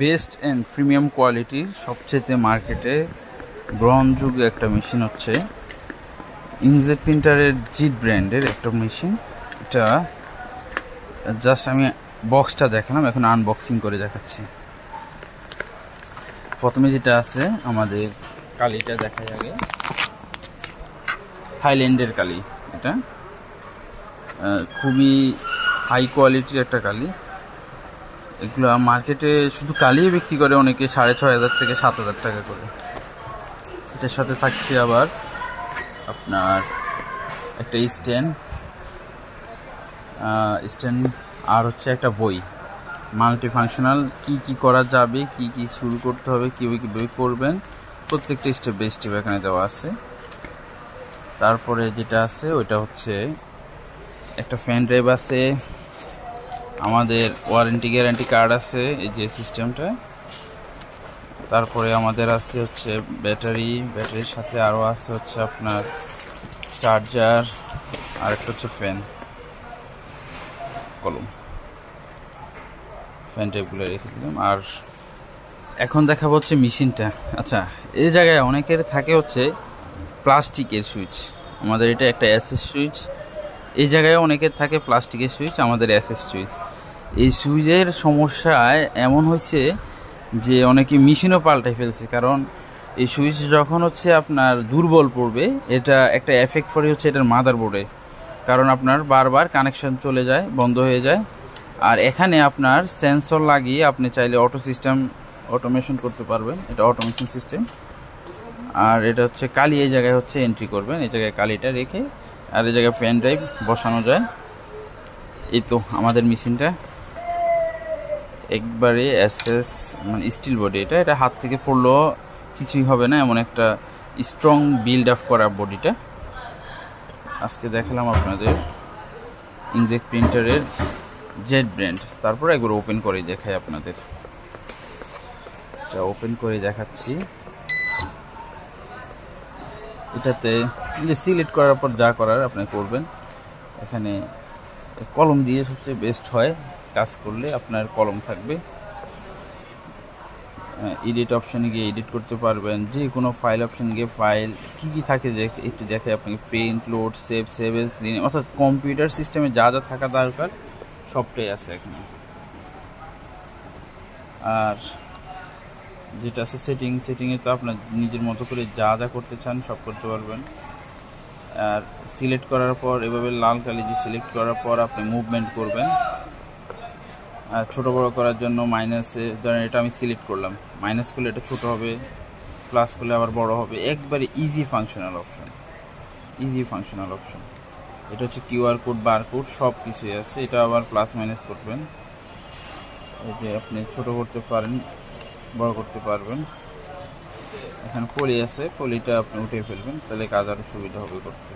Best and premium কোয়ালিটির সবচেয়ে মার্কেটে গ্রহণযোগ্য একটা মেশিন হচ্ছে ইনজেট প্রিন্টারের জিট ব্র্যান্ডের একটা মেশিন। এটা জাস্ট আমি বক্সটা দেখালাম, এখন আনবক্সিং করে দেখাচ্ছি। প্রথমে যেটা আছে আমাদের কালিটা দেখাই আগে। থাইল্যান্ডের কালি, এটা খুবই হাই কোয়ালিটির একটা কালি। এগুলো মার্কেটে শুধু কালিই বিক্রি করে অনেকে 6,500 থেকে 7,000 টাকা করে। এটার সাথে থাকছে আবার আপনার একটা স্ট্যান্ড আর হচ্ছে একটা বই, মাল্টি ফাংশনাল, কি করা যাবে, কি শুরু করতে হবে, কীভাবে করবেন, প্রত্যেকটা স্টেপ বাই স্টেপ এখানে দেওয়া আছে। তারপরে যেটা আছে ওইটা হচ্ছে একটা ফ্যান ড্রাইভ আছে, আমাদের ওয়ারেন্টি গ্যারান্টি কার্ড আছে এই যে সিস্টেমটা। তারপরে আমাদের আছে হচ্ছে ব্যাটারির সাথে আরও আছে হচ্ছে আপনার চার্জার, আর একটা হচ্ছে ফ্যান কলম। ফ্যান টাইপগুলো রেখে দিলাম। আর এখন দেখাবো হচ্ছে মেশিনটা। আচ্ছা, এই জায়গায় অনেকের থাকে হচ্ছে প্লাস্টিকের সুইচ, আমাদের এটা একটা এসএস সুইচ। এই জায়গায় অনেকের থাকে প্লাস্টিকের সুইচ, আমাদের এসএস সুইচ। এই সুইচের সমস্যায় এমন হয়েছে যে অনেকে মেশিনও পাল্টাই ফেলছে, কারণ এই সুইচ যখন হচ্ছে আপনার দুর্বল পড়বে, এটা একটা এফেক্ট পড়ে হচ্ছে এটার মাদারবোর্ডে, কারণ আপনার বারবার কানেকশন চলে যায়, বন্ধ হয়ে যায়। আর এখানে আপনার সেন্সর লাগিয়ে আপনি চাইলে অটোমেশন করতে পারবেন, এটা অটোমেশন সিস্টেম। আর এটা হচ্ছে কালি, এই জায়গায় হচ্ছে এন্ট্রি করবেন, এই জায়গায় কালিটা রেখে, আর এই জায়গায় পেন ড্রাইভ বসানো যায়। এই তো আমাদের মেশিনটা একবারে এসএস মানে স্টিল বডি। এটা হাত থেকে পড়লেও কিছুই হবে না, এমন একটা স্ট্রং বিল্ড আপ করা বডিটা। আজকে দেখালাম আপনাদের ইনজেট প্রিন্টারের জেড ব্র্যান্ড। তারপর একবার ওপেন করে দেখাই আপনাদের, এটা ওপেন করে দেখাচ্ছি। এটাতে সিলেক্ট করার পর যা করার আপনি করবেন। এখানে কলম দিয়ে সবচেয়ে বেস্ট হয় কাজ করলে, আপনার কলম থাকবে। এডিট অপশানে গিয়ে এডিট করতে পারবেন, যে কোনো ফাইল অপশানে গিয়ে ফাইল কী থাকে যে একটু দেখে আপনাকে প্রিন্ট, লোড, সেভ এস, অর্থাৎ কম্পিউটার সিস্টেমে যা যা থাকা দরকার সবটাই আছে এখানে। আর যেটা আছে সেটিংয়ে তো আপনার নিজের মতো করে যা যা করতে চান সব করতে পারবেন। আর সিলেক্ট করার পর এভাবে লাল কালি দিয়ে সিলেক্ট করার পর আপনি মুভমেন্ট করবেন। আর ছোটো বড়ো করার জন্য মাইনাসে, ধরেন এটা আমি সিলেক্ট করলাম, মাইনাস করলে এটা ছোটো হবে, প্লাস করলে আবার বড় হবে। একবারে ইজি ফাংশনাল অপশন। এটা হচ্ছে কিউআর কোড, বারকোড সব কিছুই আছে। এটা আবার প্লাস মাইনাস করবেন, এই যে আপনি ছোটো করতে পারেন, বড় করতে পারবেন। এখানে পলি আছে, পলিটা আপনি উঠে ফেলবেন, তাহলে কাজ আরও সুবিধা হবে করতে।